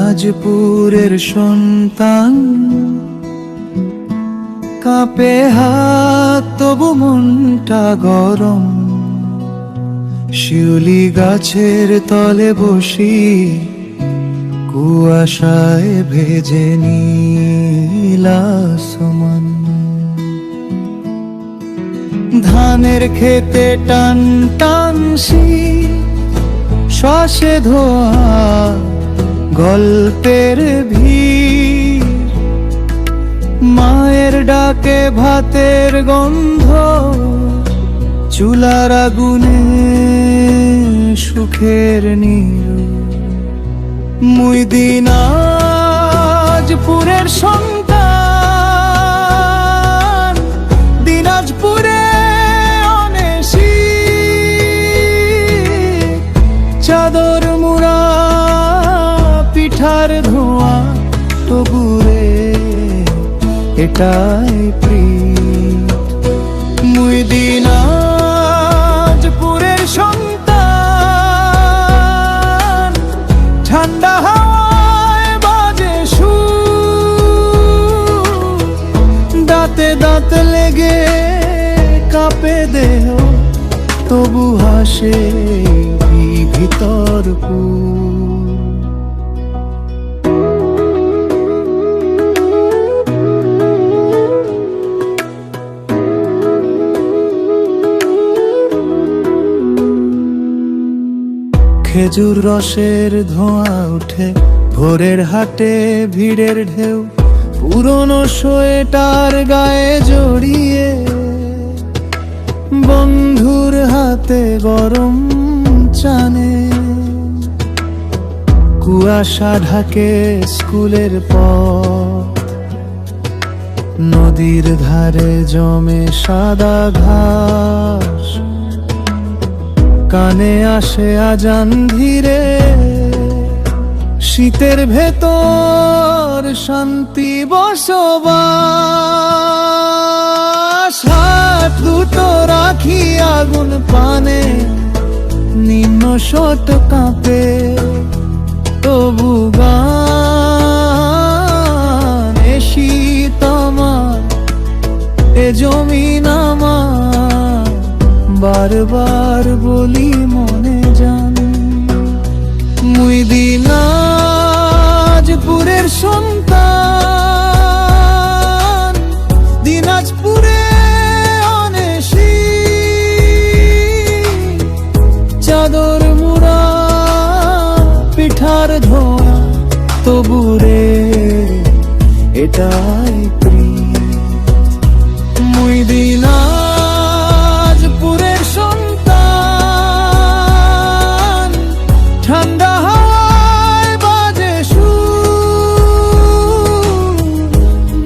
দিনাজপুরের সন্তান, কাঁপে হাত তবু মনটা গরম। শিউলি গাছের তলে বসি, কুয়াশায় ভেজে নীল আসমান। ধানের খেতে টান টান শীত, শ্বাসে ধোয়া গল্পের ভিড়। মায়ের ডাকে ভাতের গন্ধ, চুলার আগুনে সুখের নীর। মুই দিনাজপুরের সন্তান, দিনাজপুরে অনেসি। চাদর মুড়া পিঠার ধোঁয়া, তবুরে এটাই প্রীত। মুই দিনাজপুরের সন্তান, ঠান্ডা হাওয়ায় বাজে সুর। দাঁতে দাঁত লেগে কাঁপে দেহ, তবু হাসে ভিতর পুর। খেজুর রসের ধোঁয়া উঠে ভোরের হাটে, ভিড়ের ঢেউ পুরনো সোয়েটার গায়ে জড়িয়ে। বন্ধুর হাতে গরম চানে, কুয়াশা ঢাকে স্কুলের পথ। নদীর ধারে জমে সাদা ঘাস, কানে আসে আজান ধীরে। শীতের ভেতর শান্তি বসবাস। হাত দুটো রাখি আগুন পানে, নিম্ন শট কাঁপে তবু গান। এ শীত আমার, এ জমিন আমার, বারবার বলি মনে জান। মুই দিনাজপুরের সন্তান, দিনাজপুরে অনেসি। চাদর মুড়া পিঠার ধোঁয়া, তবুরে এটাই প্রীত। মুই দিনাজপুরের সন্তান, ঠান্ডা হাওয়ায় বাজে সুর।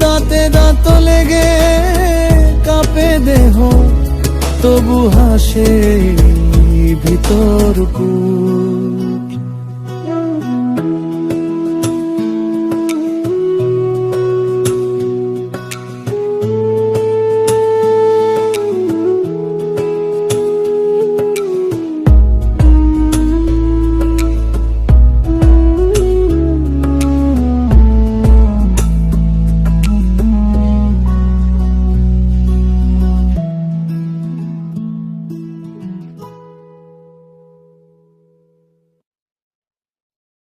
দাঁতে দাঁত লেগে কাঁপে দেহ, তবু হাসে ভিতর পুর।